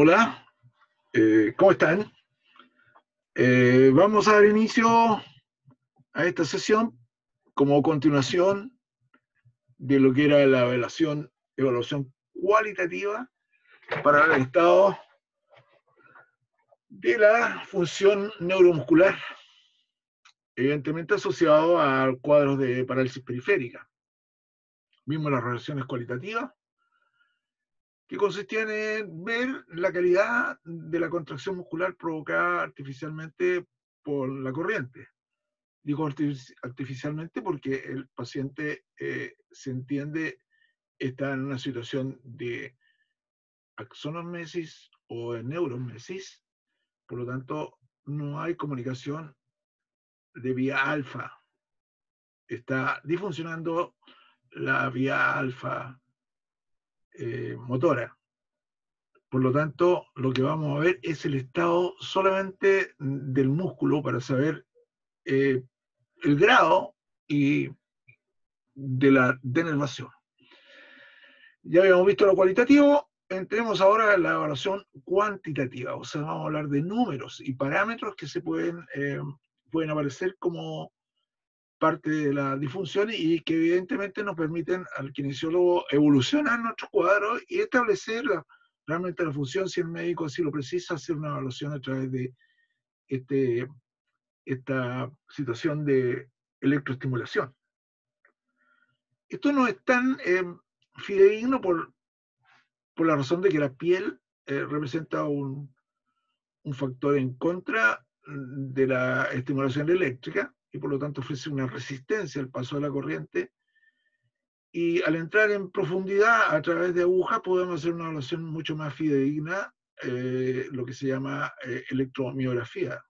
Hola, ¿cómo están? Vamos a dar inicio a esta sesión como continuación de lo que era la evaluación cualitativa para el estado de la función neuromuscular, evidentemente asociado a cuadros de parálisis periférica. Vimos las relaciones cualitativas, que consistían en ver la calidad de la contracción muscular provocada artificialmente por la corriente. Digo artificialmente porque el paciente se entiende está en una situación de axonomesis o de neuromesis, por lo tanto no hay comunicación de vía alfa. Está disfuncionando la vía alfa motora. Por lo tanto, lo que vamos a ver es el estado solamente del músculo para saber el grado y de la denervación. Ya habíamos visto lo cualitativo, entremos ahora a la evaluación cuantitativa, o sea, vamos a hablar de números y parámetros que se pueden aparecer como parte de la disfunción y que evidentemente nos permiten al kinesiólogo evolucionar nuestros cuadros y establecer realmente la función, si el médico así lo precisa, hacer una evaluación a través de esta situación de electroestimulación. Esto no es tan fidedigno por la razón de que la piel representa un factor en contra de la estimulación eléctrica y por lo tanto ofrece una resistencia al paso de la corriente. Y al entrar en profundidad a través de agujas podemos hacer una evaluación mucho más fidedigna, lo que se llama electromiografía.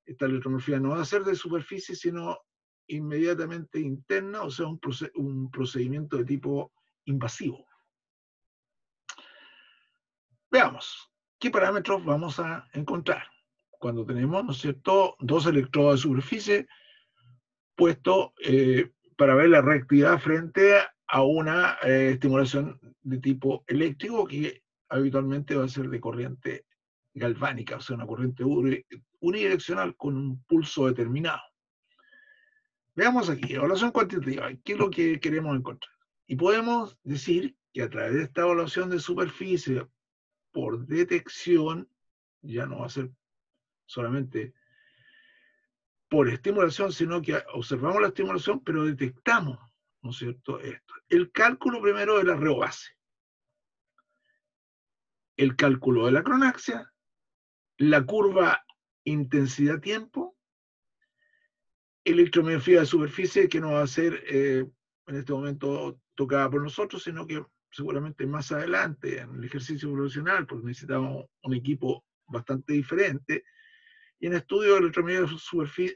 Esta electromiografía no va a ser de superficie, sino inmediatamente interna, o sea, un procedimiento de tipo invasivo. Veamos, ¿qué parámetros vamos a encontrar? Cuando tenemos, ¿no es cierto?, dos electrodos de superficie puestos para ver la reactividad frente a una estimulación de tipo eléctrico que habitualmente va a ser de corriente galvánica, o sea, una corriente unidireccional con un pulso determinado. Veamos aquí, evaluación cuantitativa, ¿qué es lo que queremos encontrar? Y podemos decir que a través de esta evaluación de superficie por detección, ya no va a ser solamente por estimulación, sino que observamos la estimulación, pero detectamos, ¿no es cierto?, esto. El cálculo primero de la reobase, el cálculo de la cronaxia, la curva intensidad-tiempo, electromiografía de superficie, que no va a ser en este momento tocada por nosotros, sino que seguramente más adelante en el ejercicio profesional, porque necesitamos un equipo bastante diferente. Y en estudios de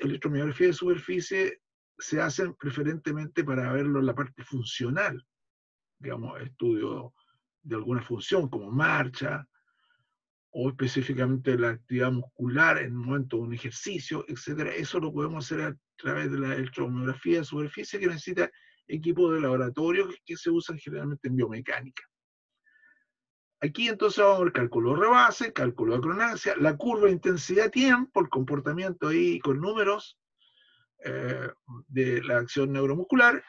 electromiografía de superficie se hacen preferentemente para verlo en la parte funcional, digamos, estudio de alguna función como marcha, o específicamente la actividad muscular en el momento de un ejercicio, etc. Eso lo podemos hacer a través de la electromiografía de superficie, que necesita equipos de laboratorio que se usan generalmente en biomecánica. Aquí entonces vamos a ver cálculo de rebase, cálculo de cronaxia, la curva de intensidad-tiempo, el comportamiento ahí con números de la acción neuromuscular,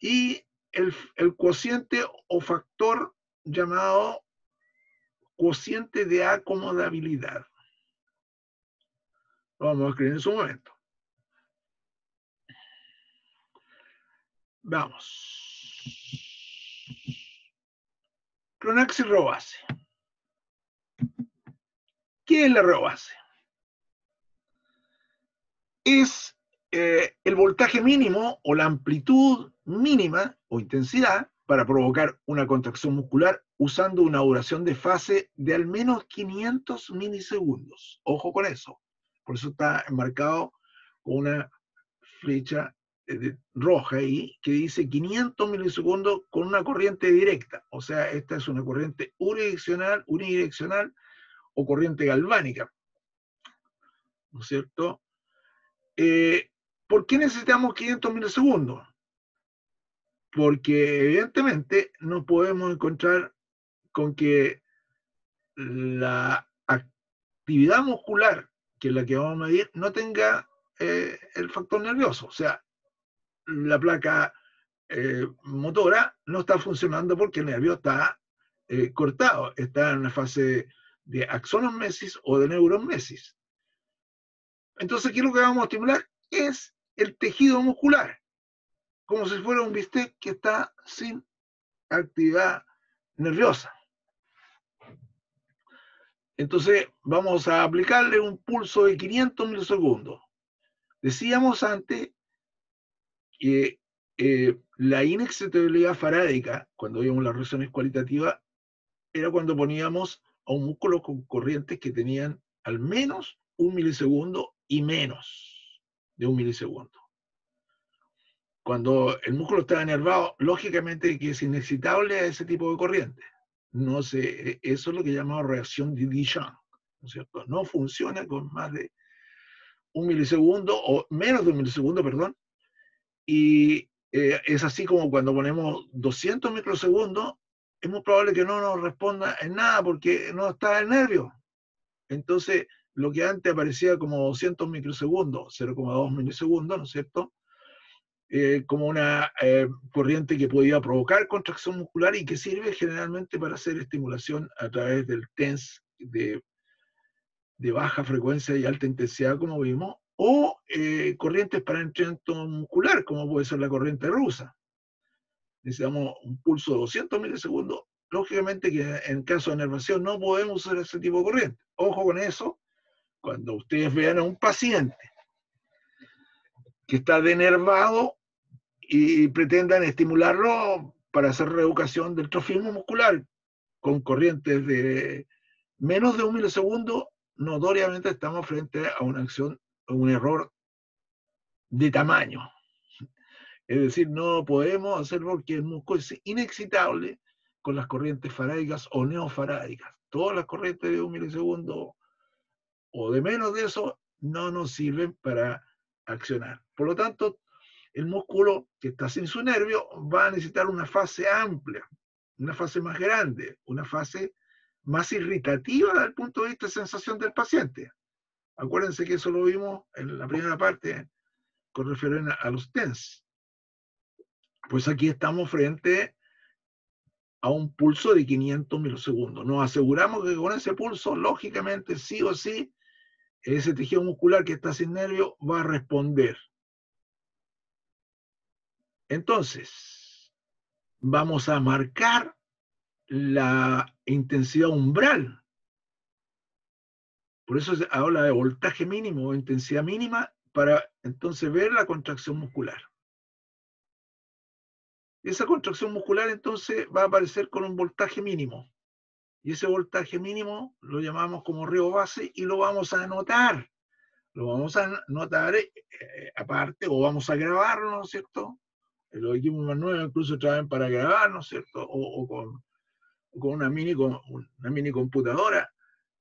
y el cociente o factor llamado cociente de acomodabilidad. Lo vamos a escribir en su momento. Vamos. Cronaxia y rebase. ¿Qué es la rebase? Es el voltaje mínimo o la amplitud mínima o intensidad para provocar una contracción muscular usando una duración de fase de al menos 500 milisegundos. Ojo con eso. Por eso está enmarcado con una flecha roja ahí que dice 500 milisegundos con una corriente directa. O sea, esta es una corriente unidireccional o corriente galvánica. ¿No es cierto? ¿Por qué necesitamos 500 milisegundos? Porque evidentemente no podemos encontrar con que la actividad muscular, que es la que vamos a medir, no tenga el factor nervioso. O sea, la placa motora no está funcionando porque el nervio está cortado, está en una fase de axonomesis o de neuromesis. Entonces, ¿qué es lo que vamos a estimular? Es el tejido muscular, como si fuera un bistec que está sin actividad nerviosa. Entonces, vamos a aplicarle un pulso de 500 milisegundos. Decíamos antes que la inexcitabilidad farádica, cuando vimos las reacciones cualitativas, era cuando poníamos a un músculo con corrientes que tenían al menos 1 milisegundo y menos de 1 milisegundo. Cuando el músculo está enervado, lógicamente que es inexcitable a ese tipo de corriente. No sé, eso es lo que llamamos reacción de Dijon, ¿no es cierto? No funciona con más de 1 milisegundo o menos de 1 milisegundo, perdón. Y es así como cuando ponemos 200 microsegundos, es muy probable que no nos responda en nada porque no está el nervio. Entonces, lo que antes aparecía como 200 microsegundos, 0,2 milisegundos, ¿no es cierto? Como una corriente que podía provocar contracción muscular y que sirve generalmente para hacer estimulación a través del TENS de baja frecuencia y alta intensidad, como vimos, o corrientes para entrenamiento muscular, como puede ser la corriente rusa. Necesitamos un pulso de 200 milisegundos. Lógicamente que en caso de enervación no podemos usar ese tipo de corriente. Ojo con eso, cuando ustedes vean a un paciente que está denervado y pretendan estimularlo para hacer reeducación del trofismo muscular con corrientes de menos de 1 milisegundo, notoriamente estamos frente a una acción, a un error de tamaño. Es decir, no podemos hacerlo porque el músculo es inexcitable con las corrientes farádicas o neofarádicas. Todas las corrientes de 1 milisegundo o de menos de eso no nos sirven para accionar. Por lo tanto, el músculo que está sin su nervio va a necesitar una fase amplia, una fase más grande, una fase más irritativa desde el punto de vista de sensación del paciente. Acuérdense que eso lo vimos en la primera parte con referencia a los TENS. Pues aquí estamos frente a un pulso de 500 milisegundos. Nos aseguramos que con ese pulso, lógicamente, sí o sí, ese tejido muscular que está sin nervio va a responder. Entonces, vamos a marcar la intensidad umbral. Por eso se habla de voltaje mínimo o intensidad mínima para entonces ver la contracción muscular. Esa contracción muscular entonces va a aparecer con un voltaje mínimo. Y ese voltaje mínimo lo llamamos como río base y lo vamos a anotar. Lo vamos a anotar aparte o vamos a grabarlo, ¿no es cierto? Los equipos más nuevos incluso traen para grabar, ¿no es cierto? O con una mini computadora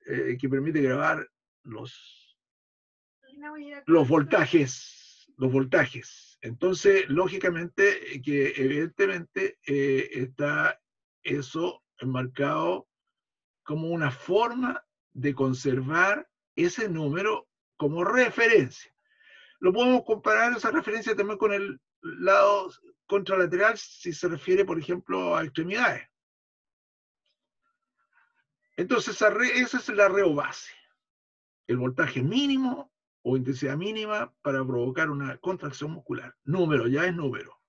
que permite grabar los voltajes. Los voltajes. Entonces, lógicamente, que evidentemente está eso enmarcado como una forma de conservar ese número como referencia. Lo podemos comparar esa referencia también con el lado contralateral si se refiere, por ejemplo, a extremidades. Entonces, esa es la reo base. El voltaje mínimo o intensidad mínima para provocar una contracción muscular. Número, ya es número.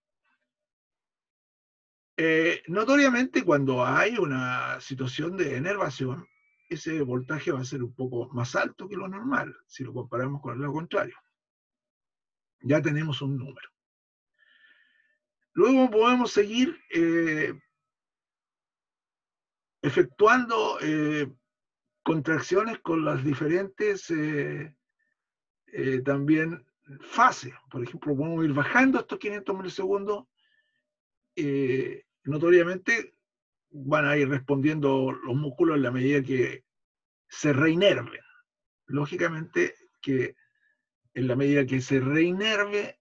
Notoriamente, cuando hay una situación de enervación, ese voltaje va a ser un poco más alto que lo normal, si lo comparamos con el lado contrario. Ya tenemos un número. Luego podemos seguir efectuando contracciones con las diferentes también fases. Por ejemplo, podemos ir bajando estos 500 milisegundos. Notoriamente van a ir respondiendo los músculos en la medida que se reinerven. Lógicamente que en la medida que se reinerve,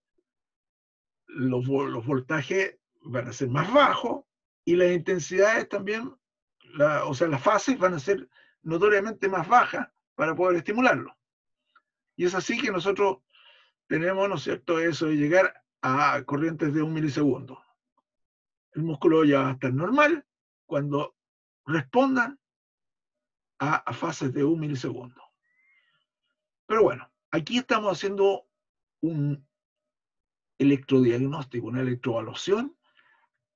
los voltajes van a ser más bajos y las intensidades también, o sea, las fases van a ser notoriamente más baja para poder estimularlo. Y es así que nosotros tenemos, ¿no es cierto?, eso de llegar a corrientes de 1 milisegundo. El músculo ya va a estar normal cuando respondan a fases de 1 milisegundo. Pero bueno, aquí estamos haciendo un electrodiagnóstico, una electroevaluación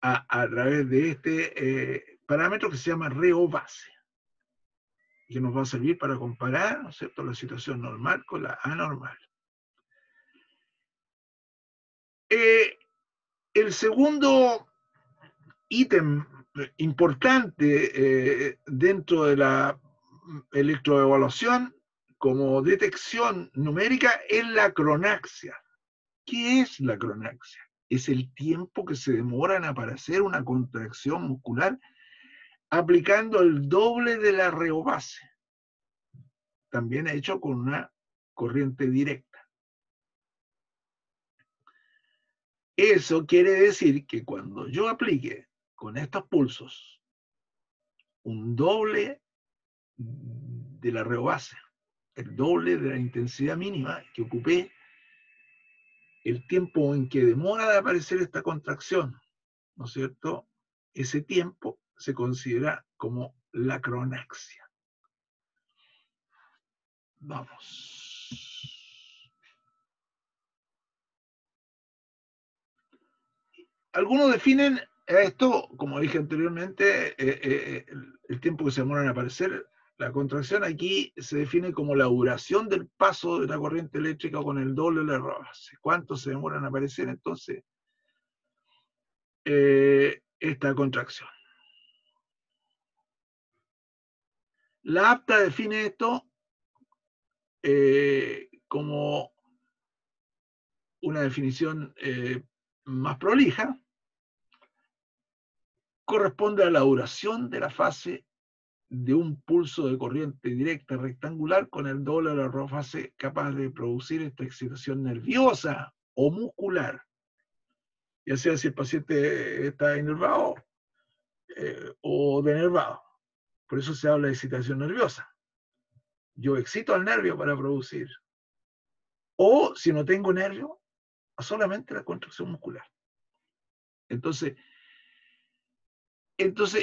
a través de este parámetro que se llama reo base, que nos va a servir para comparar, ¿no es cierto?, la situación normal con la anormal. El segundo ítem importante dentro de la electroevaluación como detección numérica es la cronaxia. ¿Qué es la cronaxia? Es el tiempo que se demora en aparecer una contracción muscular aplicando el doble de la reobase, también hecho con una corriente directa. Eso quiere decir que cuando yo aplique con estos pulsos un doble de la reobase, el doble de la intensidad mínima que ocupé, el tiempo en que demora de aparecer esta contracción, ¿no es cierto?, ese tiempo se considera como la cronaxia. Vamos. Algunos definen esto, como dije anteriormente, el tiempo que se demora en aparecer la contracción aquí se define como la duración del paso de la corriente eléctrica con el doble de la reobase. ¿Cuánto se demora en aparecer entonces esta contracción? La APTA define esto como una definición más prolija. Corresponde a la duración de la fase de un pulso de corriente directa rectangular con el doble de la reobase capaz de producir esta excitación nerviosa o muscular, ya sea si el paciente está inervado o denervado. Por eso se habla de excitación nerviosa. Yo excito al nervio para producir. O si no tengo nervio, solamente la contracción muscular. Entonces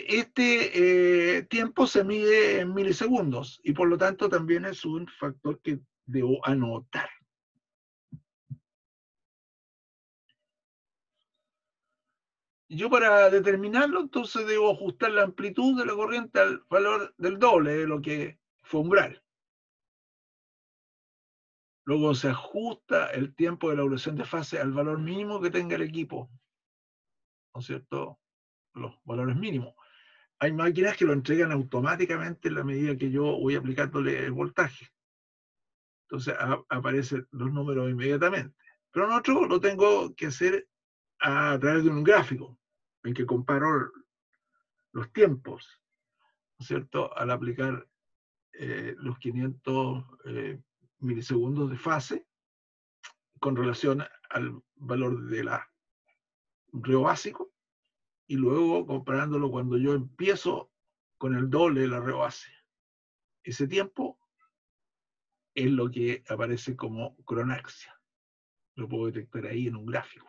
este tiempo se mide en milisegundos y por lo tanto también es un factor que debo anotar. Yo para determinarlo, entonces debo ajustar la amplitud de la corriente al valor del doble de lo que fue umbral. Luego se ajusta el tiempo de la evolución de fase al valor mínimo que tenga el equipo, ¿no es cierto?, los valores mínimos. Hay máquinas que lo entregan automáticamente en la medida que yo voy aplicándole el voltaje. Entonces aparecen los números inmediatamente. Pero nosotros lo tengo que hacer a través de un gráfico en que comparo los tiempos, ¿no es cierto?, al aplicar los 500 milisegundos de fase con relación al valor de la reo básico y luego comparándolo cuando yo empiezo con el doble de la reo base. Ese tiempo es lo que aparece como cronaxia. Lo puedo detectar ahí en un gráfico.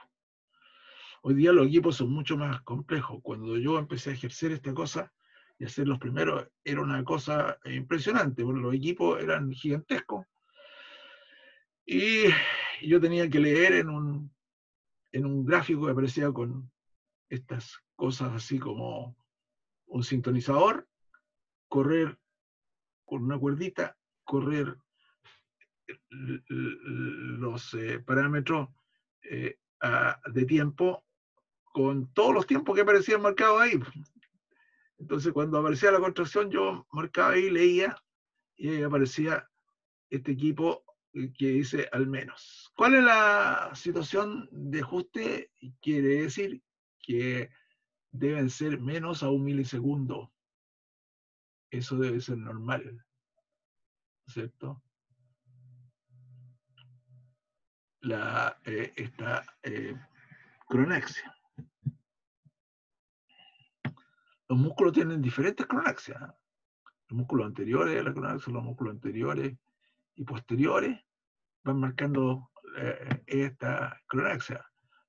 Hoy día los equipos son mucho más complejos. Cuando yo empecé a ejercer esta cosa y a ser los primeros, era una cosa impresionante, porque los equipos eran gigantescos. Y yo tenía que leer en un gráfico que aparecía con estas cosas así como un sintonizador, correr con una cuerdita, correr los parámetros de tiempo con todos los tiempos que aparecían marcados ahí. Entonces, cuando aparecía la contracción, yo marcaba ahí, leía, y ahí aparecía este equipo que dice al menos. ¿Cuál es la situación de ajuste? Quiere decir que deben ser menos a 1 milisegundo. Eso debe ser normal, ¿cierto? Esta cronaxia. Los músculos tienen diferentes cronaxias. los músculos anteriores de la coronaxia, los músculos anteriores y posteriores, van marcando esta coronaxia.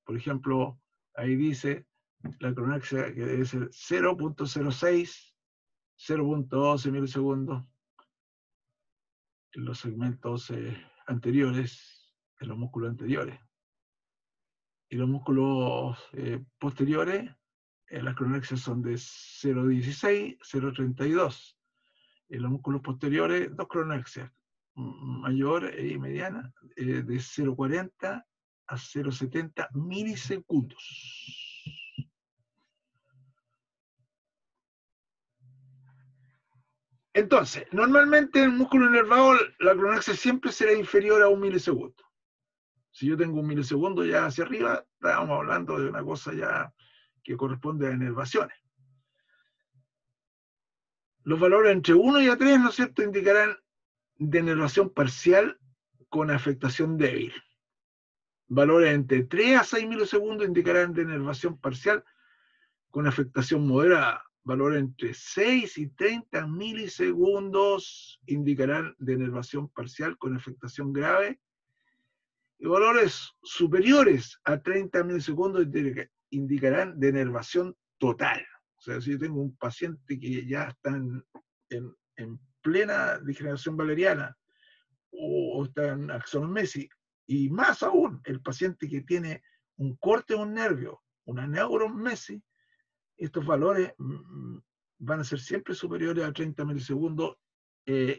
Por ejemplo, ahí dice la coronaxia que debe ser 0.06, 0.12 milisegundos en los segmentos anteriores, en los músculos anteriores. Y los músculos posteriores, las coronaxias son de 0.16, 0.32. En los músculos posteriores, dos coronaxias, mayor y mediana, de 0.40 a 0.70 milisegundos. Entonces, normalmente en el músculo inervado la coronaxia siempre será inferior a 1 milisegundo. Si yo tengo 1 milisegundo ya hacia arriba, estábamos hablando de una cosa ya que corresponde a inervaciones. Los valores entre 1 y a 3, ¿no es cierto?, indicarán denervación parcial con afectación débil. Valores entre 3 a 6 milisegundos indicarán denervación parcial con afectación moderada. Valores entre 6 y 30 milisegundos indicarán denervación parcial con afectación grave. Y valores superiores a 30 milisegundos indicarán denervación total. O sea, si yo tengo un paciente que ya está en plena degeneración valeriana o está en axonomesis, y más aún, el paciente que tiene un corte de un nervio, una neuromesis, estos valores van a ser siempre superiores a 30 milisegundos,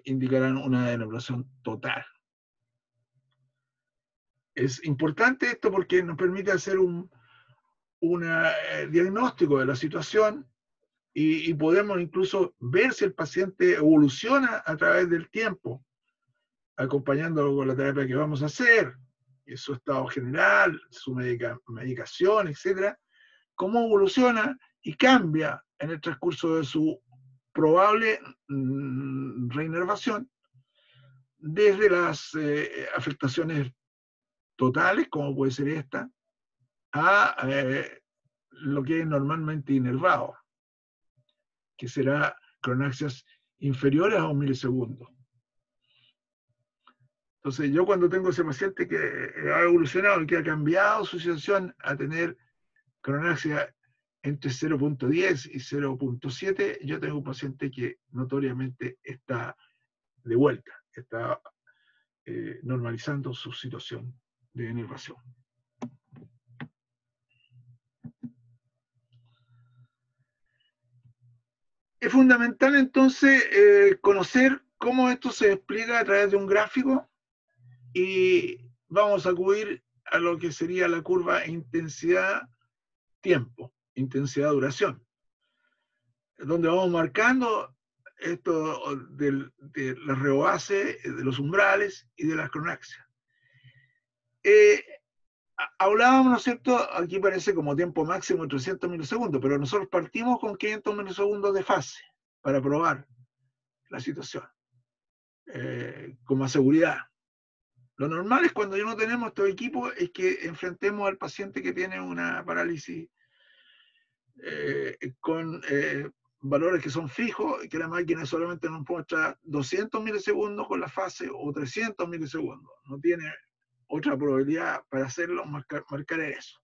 indicarán una denervación total. Es importante esto porque nos permite hacer un diagnóstico de la situación y podemos incluso ver si el paciente evoluciona a través del tiempo, acompañándolo con la terapia que vamos a hacer, su estado general, su medicación, etc. Cómo evoluciona y cambia en el transcurso de su probable reinervación, desde las afectaciones totales, como puede ser esta, a lo que es normalmente inervado, que será coronaxias inferiores a 1 milisegundo. Entonces, yo cuando tengo ese paciente que ha evolucionado y que ha cambiado su situación a tener coronaxia entre 0.10 y 0.7, yo tengo un paciente que notoriamente está de vuelta, está normalizando su situación de inervación. Es fundamental entonces conocer cómo esto se explica a través de un gráfico, y vamos a acudir a lo que sería la curva intensidad-tiempo, intensidad-duración, donde vamos marcando esto de la reobase, de los umbrales y de las coronaxias. Hablábamos, ¿no es cierto? Aquí parece como tiempo máximo 300 milisegundos, pero nosotros partimos con 500 milisegundos de fase para probar la situación con más seguridad. Lo normal es cuando no tenemos estos equipos es que enfrentemos al paciente que tiene una parálisis con valores que son fijos, y que la máquina solamente nos muestra 200 milisegundos con la fase o 300 milisegundos. No tiene otra probabilidad para hacerlo, marcar eso.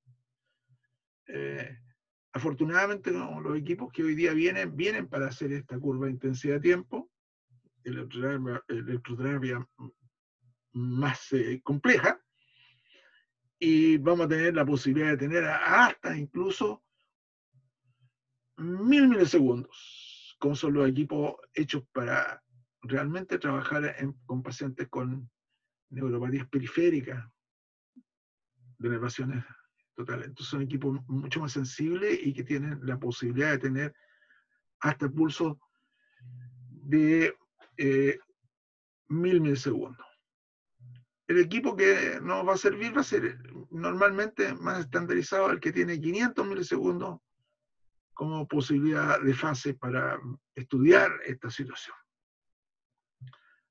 Afortunadamente, los equipos que hoy día vienen para hacer esta curva de intensidad-tiempo, electroterapia más compleja, y vamos a tener la posibilidad de tener hasta incluso 1000 milisegundos, como son los equipos hechos para realmente trabajar con pacientes con neuropatías periféricas, denervaciones totales. Entonces son equipos mucho más sensibles y que tienen la posibilidad de tener hasta pulsos de 1000 milisegundos. El equipo que nos va a servir va a ser normalmente más estandarizado, el que tiene 500 milisegundos como posibilidad de fase para estudiar esta situación.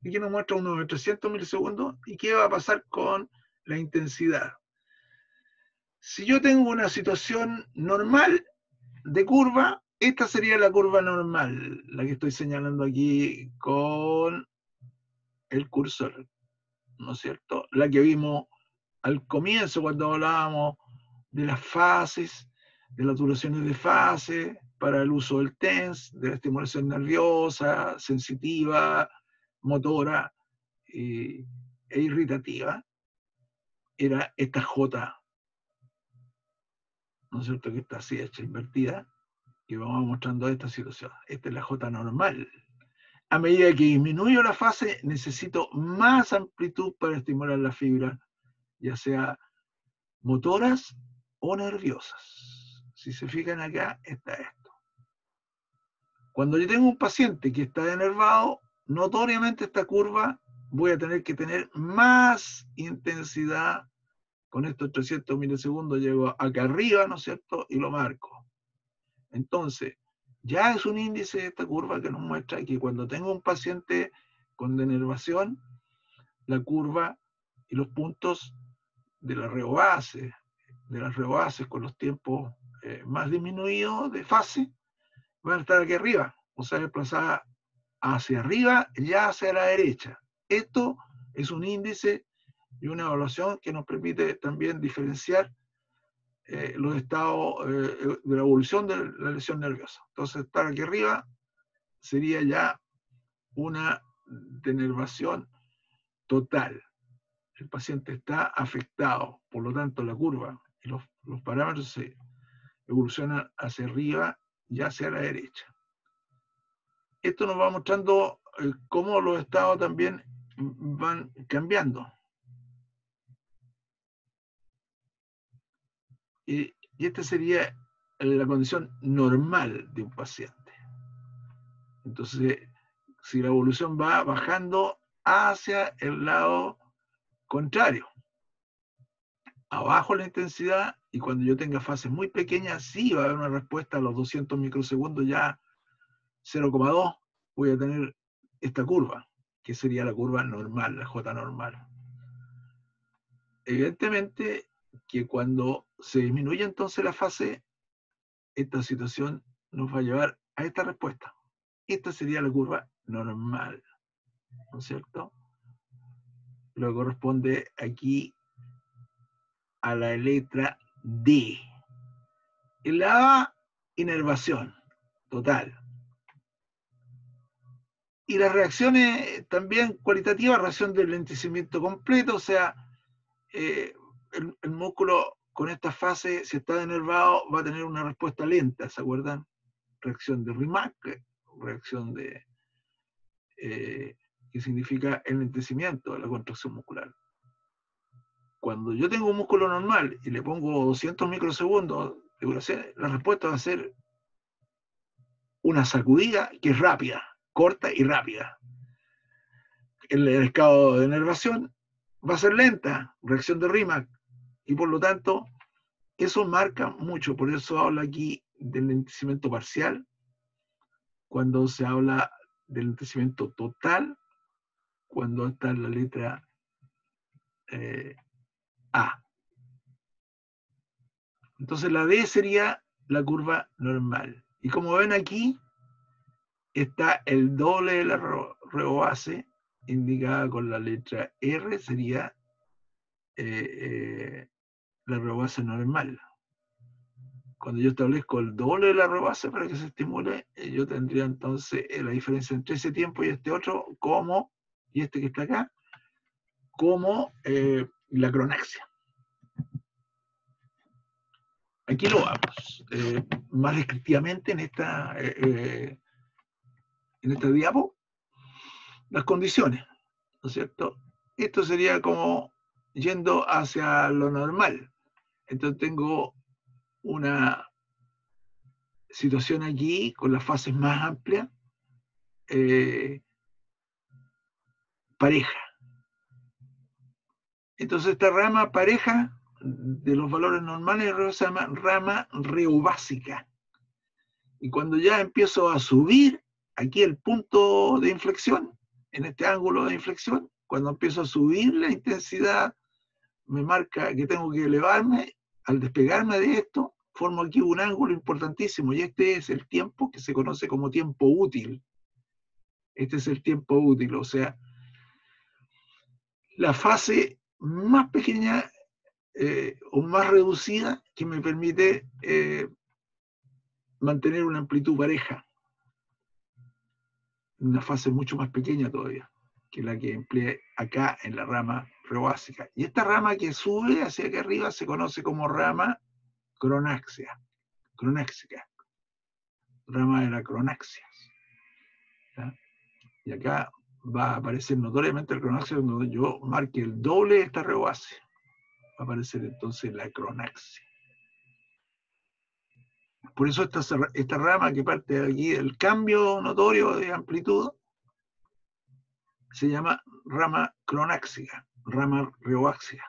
Y que nos muestra unos 300 milisegundos. ¿Y qué va a pasar con la intensidad? Si yo tengo una situación normal de curva, Esta sería la curva normal, la que estoy señalando aquí con el cursor, ¿no es cierto? La que vimos al comienzo cuando hablábamos de las fases, de las duraciones de fase, para el uso del TENS, de la estimulación nerviosa, sensitiva, motora e irritativa, era esta J, ¿no es cierto?, que está así hecha invertida, y vamos mostrando esta situación. Esta es la J normal. A medida que disminuyo la fase, necesito más amplitud para estimular la fibra, ya sea motoras o nerviosas. Si se fijan acá, está esto. Cuando yo tengo un paciente que está enervado, notoriamente esta curva voy a tener que tener más intensidad. Con estos 300 milisegundos llego acá arriba, ¿no es cierto? Y lo marco. Entonces, ya es un índice de esta curva que nos muestra que cuando tengo un paciente con denervación, la curva y los puntos de las reobases con los tiempos más disminuidos de fase, van a estar aquí arriba, o sea, desplazada hacia arriba, ya hacia la derecha. Esto es un índice y una evaluación que nos permite también diferenciar los estados de la evolución de la lesión nerviosa. Entonces, estar aquí arriba sería ya una denervación total. El paciente está afectado, por lo tanto, la curva y los parámetros se evolucionan hacia arriba y hacia la derecha. Esto nos va mostrando cómo los estados también van cambiando. Y esta sería la condición normal de un paciente. Entonces, si la evolución va bajando hacia el lado contrario, abajo la intensidad, y cuando yo tenga fases muy pequeñas, sí va a haber una respuesta a los 200 microsegundos, ya 0,2, voy a tener esta curva, que sería la curva normal, la J normal. Evidentemente que cuando se disminuye entonces la fase, esta situación nos va a llevar a esta respuesta. Esta sería la curva normal, ¿no es cierto? Lo que corresponde aquí a la letra D. En la A, inervación total. Y las reacciones también cualitativas, reacción del lentecimiento completo, o sea, el músculo con esta fase, si está denervado, va a tener una respuesta lenta, ¿se acuerdan? Reacción de Rimac, reacción de que significa el lentecimiento de la contracción muscular. Cuando yo tengo un músculo normal y le pongo 200 microsegundos de duración, la respuesta va a ser una sacudida que es rápida, corta y rápida. El estado de denervación va a ser lenta, reacción de Rimac, y por lo tanto, eso marca mucho. Por eso habla aquí del lentecimiento parcial, cuando se habla del lentecimiento total, cuando está en la letra A. Entonces la D sería la curva normal. Y como ven aquí, está el doble de la reobase, indicada con la letra R, sería la reobase normal. Cuando yo establezco el doble de la reobase para que se estimule, yo tendría entonces la diferencia entre ese tiempo y este otro, como, y este que está acá, como la cronaxia. Aquí lo vamos, más descriptivamente en esta diapo, las condiciones, ¿no es cierto? Esto sería como yendo hacia lo normal. Entonces tengo una situación aquí con las fases más amplias, pareja. Entonces esta rama pareja de los valores normales se llama rama reobásica. Y cuando ya empiezo a subir, aquí el punto de inflexión, en este ángulo de inflexión, cuando empiezo a subir la intensidad, me marca que tengo que elevarme. Al despegarme de esto, formo aquí un ángulo importantísimo, y este es el tiempo que se conoce como tiempo útil. Este es el tiempo útil, o sea, la fase más pequeña o más reducida que me permite mantener una amplitud pareja. Una fase mucho más pequeña todavía que la que empleé acá en la rama reobásica. Y esta rama que sube hacia acá arriba se conoce como rama cronáxia, cronáxica, rama de la cronaxia. ¿Ya? Y acá va a aparecer notoriamente el cronáxia cuando yo marque el doble de esta reobásica. Va a aparecer entonces la cronaxia. Por eso esta rama que parte de aquí del cambio notorio de amplitud se llama rama cronáxica, rama reoáxica.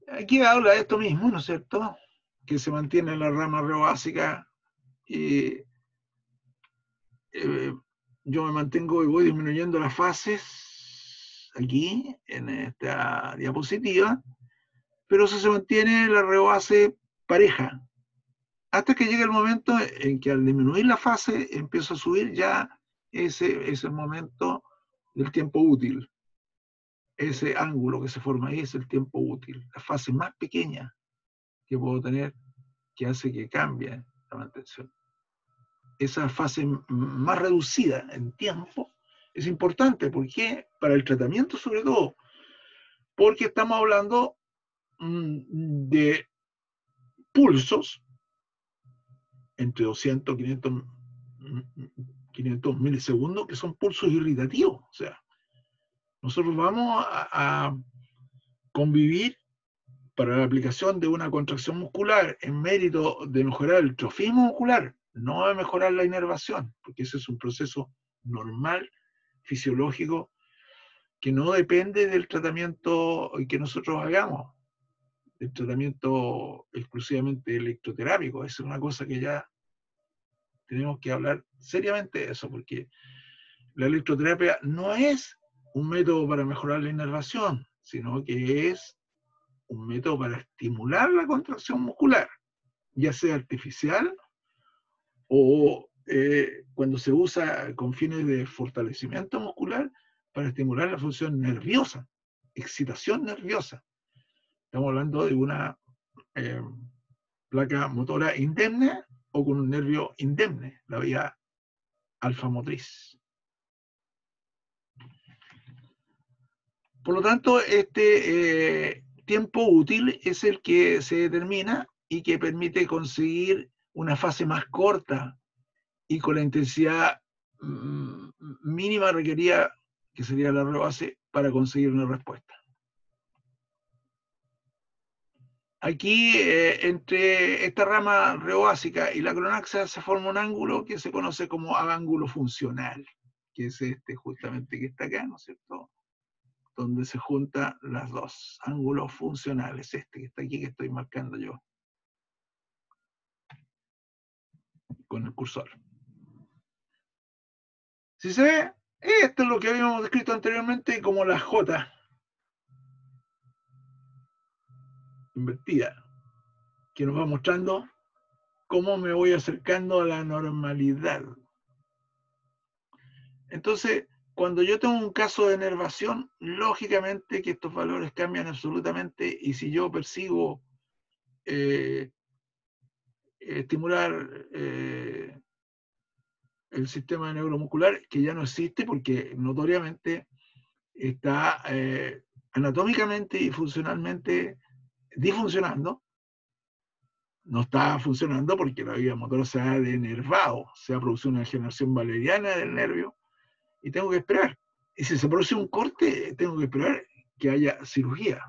Aquí habla de esto mismo, ¿no es cierto? Que se mantiene en la rama reobásica y yo me mantengo y voy disminuyendo las fases aquí en esta diapositiva, pero eso se mantiene la reobase pareja, hasta que llega el momento en que al disminuir la fase empiezo a subir ya ese es el momento del tiempo útil. Ese ángulo que se forma ahí es el tiempo útil, la fase más pequeña que puedo tener que hace que cambie la mantención. Esa fase más reducida en tiempo es importante. ¿Por qué? Para el tratamiento sobre todo, porque estamos hablando de pulsos entre 200 y 500 milisegundos que son pulsos irritativos. O sea, nosotros vamos a convivir para la aplicación de una contracción muscular en mérito de mejorar el trofismo muscular, no de mejorar la inervación, porque ese es un proceso normal, fisiológico, que no depende del tratamiento que nosotros hagamos, del tratamiento exclusivamente electroterápico. Esa es una cosa que ya tenemos que hablar seriamente de eso, porque la electroterapia no es un método para mejorar la inervación, sino que es un método para estimular la contracción muscular, ya sea artificial o cuando se usa con fines de fortalecimiento muscular para estimular la función nerviosa, excitación nerviosa. Estamos hablando de una placa motora indemne o con un nervio indemne, la vía alfa motriz. Por lo tanto, este tiempo útil es el que se determina y que permite conseguir una fase más corta y con la intensidad mínima requerida, que sería la rebase, para conseguir una respuesta. Aquí, entre esta rama reobásica y la cronáxia, se forma un ángulo que se conoce como ángulo funcional, que es este justamente que está acá, ¿no es cierto? Donde se juntan las dos ángulos funcionales, este que está aquí, que estoy marcando yo con el cursor. Si se ve, esto es lo que habíamos descrito anteriormente como la J invertida, que nos va mostrando cómo me voy acercando a la normalidad. Entonces, cuando yo tengo un caso de enervación, lógicamente que estos valores cambian absolutamente, y si yo persigo estimular el sistema neuromuscular, que ya no existe porque notoriamente está anatómicamente y funcionalmente disfuncionando, no está funcionando porque la vía motora se ha denervado, se ha producido una degeneración valeriana del nervio, y tengo que esperar. Y si se produce un corte, tengo que esperar que haya cirugía,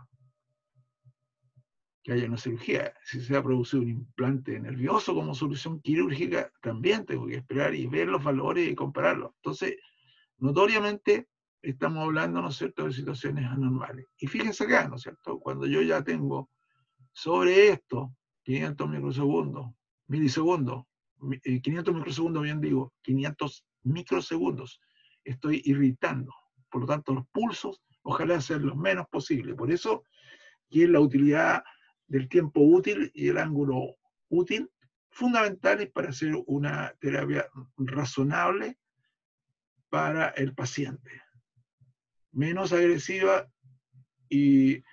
que haya una cirugía. Si se ha producido un implante nervioso como solución quirúrgica, también tengo que esperar y ver los valores y compararlos. Entonces, notoriamente estamos hablando, ¿no es cierto?, de situaciones anormales. Y fíjense acá, ¿no es cierto?, cuando yo ya tengo sobre esto 500 microsegundos, milisegundos, 500 microsegundos, bien digo, 500 microsegundos, estoy irritando Por lo tanto, los pulsos, ojalá sean los menos posibles. Por eso, que es la utilidad del tiempo útil y el ángulo útil fundamentales para hacer una terapia razonable para el paciente. Menos agresiva y,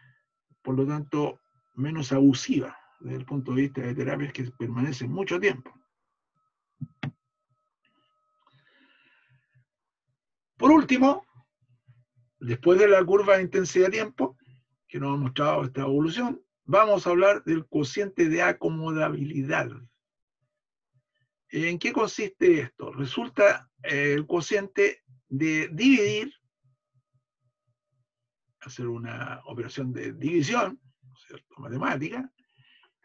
por lo tanto, menos abusiva desde el punto de vista de terapias que permanecen mucho tiempo. Por último, después de la curva de intensidad de tiempo, que nos ha mostrado esta evolución, vamos a hablar del cociente de acomodabilidad. ¿En qué consiste esto? Resulta el cociente de dividir, hacer una operación de división, ¿cierto?, matemática,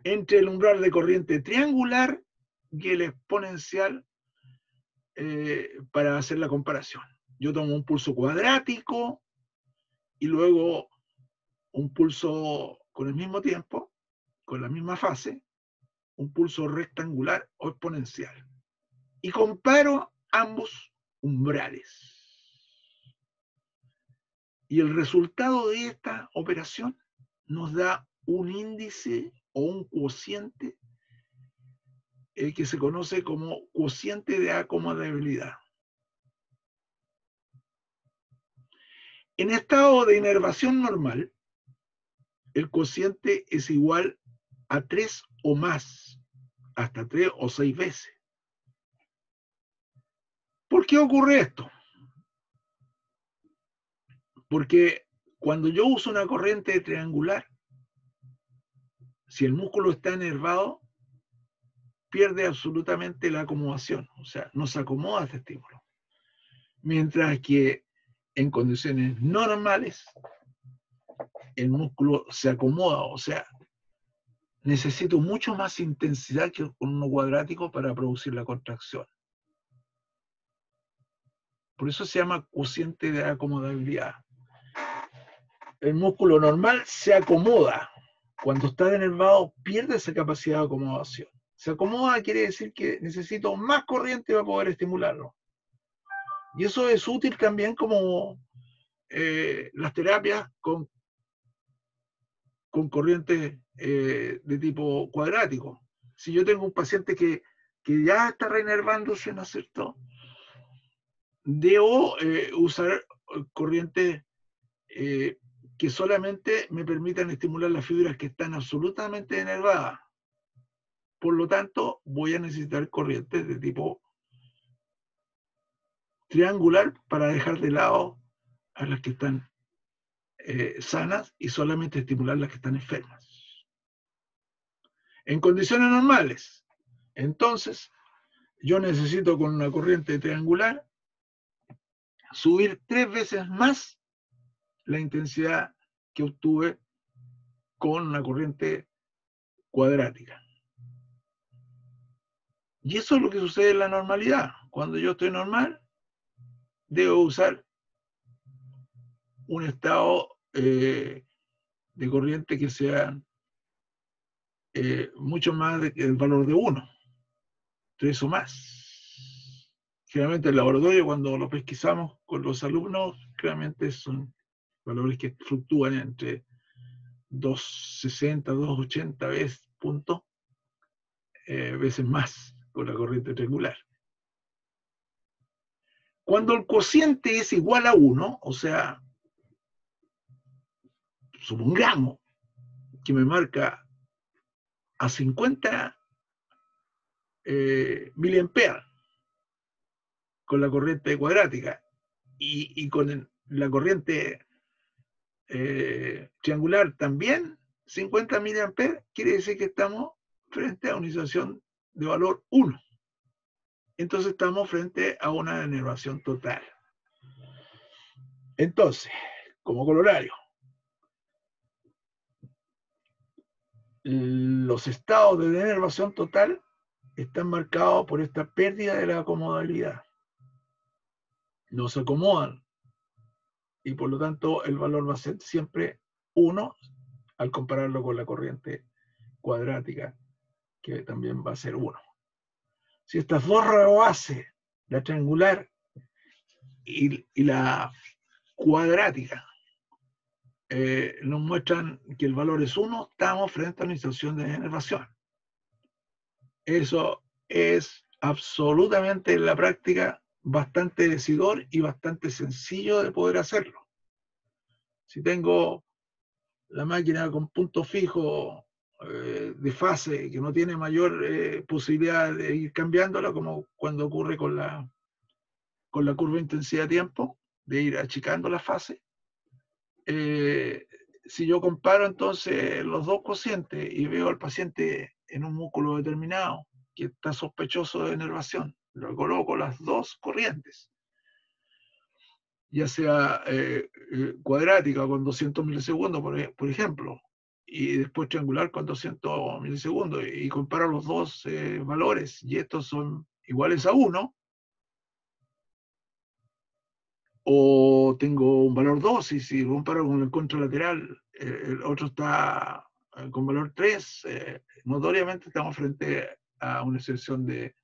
entre el umbral de corriente triangular y el exponencial para hacer la comparación. Yo tomo un pulso cuadrático y luego un pulso con el mismo tiempo, con la misma fase, un pulso rectangular o exponencial. Y comparo ambos umbrales. Y el resultado de esta operación nos da un índice o un cociente que se conoce como cociente de acomodabilidad. En estado de inervación normal, el cociente es igual a 3 o más, hasta 3 o 6 veces. ¿Por qué ocurre esto? Porque cuando yo uso una corriente triangular, si el músculo está enervado, pierde absolutamente la acomodación, o sea, no se acomoda este estímulo. Mientras que en condiciones normales, el músculo se acomoda, o sea, necesito mucho más intensidad que con uno cuadrático para producir la contracción. Por eso se llama cociente de acomodabilidad. El músculo normal se acomoda. Cuando está denervado, pierde esa capacidad de acomodación. Se acomoda quiere decir que necesito más corriente para poder estimularlo. Y eso es útil también como las terapias con corrientes de tipo cuadrático. Si yo tengo un paciente que ya está reinervándose, ¿no es cierto?, debo usar corrientes que solamente me permitan estimular las fibras que están absolutamente enervadas. Por lo tanto, voy a necesitar corrientes de tipo triangular para dejar de lado a las que están sanas y solamente estimular las que están enfermas. En condiciones normales, entonces, yo necesito con una corriente triangular subir 3 veces más la intensidad que obtuve con una corriente cuadrática. Y eso es lo que sucede en la normalidad. Cuando yo estoy normal, debo usar un estado de corriente que sea mucho más del valor de 1, 3 o más. Generalmente en el laboratorio, cuando lo pesquisamos con los alumnos, claramente son valores que fluctúan entre 260, 280 veces, veces más con la corriente triangular. Cuando el cociente es igual a 1, o sea, supongamos que me marca a 50 miliamperes con la corriente cuadrática y con la corriente triangular también 50 miliamperes, quiere decir que estamos frente a una situación de valor 1. Entonces estamos frente a una denervación total. Entonces, como corolario, los estados de denervación total están marcados por esta pérdida de la acomodabilidad. No se acomodan y por lo tanto el valor va a ser siempre 1 al compararlo con la corriente cuadrática, que también va a ser 1. Si estas dos bases, la triangular y la cuadrática. Nos muestran que el valor es 1, estamos frente a una situación de denervación. Eso es absolutamente en la práctica bastante decidor y bastante sencillo de poder hacerlo. Si tengo la máquina con punto fijo de fase que no tiene mayor posibilidad de ir cambiándola, como cuando ocurre con la curva de intensidad de tiempo, de ir achicando la fase, si yo comparo entonces los dos cocientes y veo al paciente en un músculo determinado que está sospechoso de denervación, lo coloco las dos corrientes, ya sea cuadrática con 200 milisegundos, por ejemplo, y después triangular con 200 milisegundos, y comparo los dos valores, y estos son iguales a 1, o tengo un valor 2, y si comparo con el contralateral, el otro está con valor 3, notoriamente estamos frente a una situación de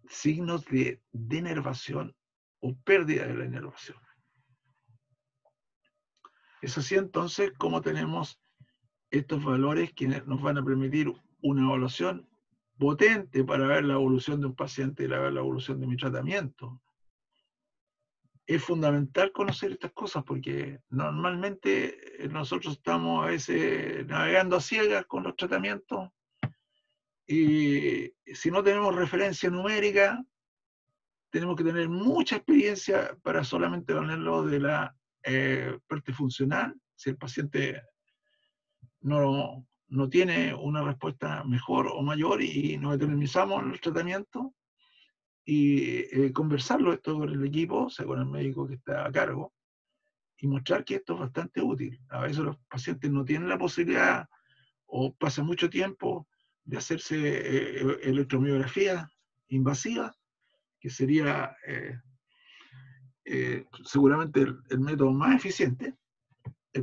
signos de denervación o pérdida de la inervación. Es así entonces como tenemos estos valores que nos van a permitir una evaluación potente para ver la evolución de un paciente y ver la evolución de mi tratamiento. Es fundamental conocer estas cosas porque normalmente nosotros estamos a veces navegando a ciegas con los tratamientos y si no tenemos referencia numérica, tenemos que tener mucha experiencia para solamente ponerlo de la parte funcional. Si el paciente no tiene una respuesta mejor o mayor y nos determinamos en el tratamiento y conversarlo esto con el equipo, o sea, con el médico que está a cargo, y mostrar que esto es bastante útil. A veces los pacientes no tienen la posibilidad o pasan mucho tiempo de hacerse electromiografía invasiva, que sería seguramente el método más eficiente.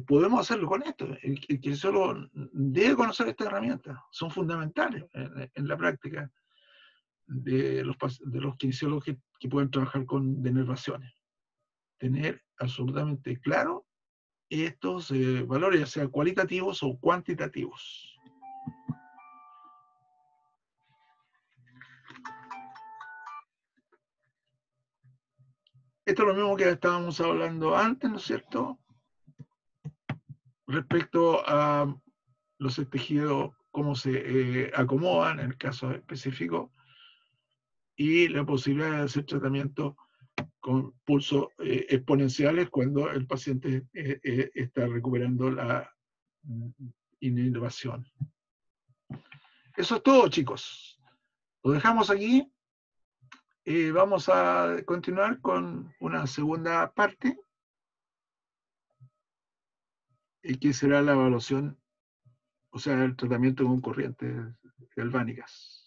Podemos hacerlo con esto. El que solo debe conocer estas herramientas son fundamentales en la práctica de los kinesiólogos que pueden trabajar con denervaciones. Tener absolutamente claro estos valores, ya sea cualitativos o cuantitativos. Esto es lo mismo que estábamos hablando antes, ¿no es cierto? Respecto a los tejidos, cómo se acomodan en el caso específico, y la posibilidad de hacer tratamiento con pulsos exponenciales cuando el paciente está recuperando la inervación. Eso es todo, chicos. Lo dejamos aquí. Vamos a continuar con una segunda parte, que será la evaluación, o sea, el tratamiento con corrientes galvánicas.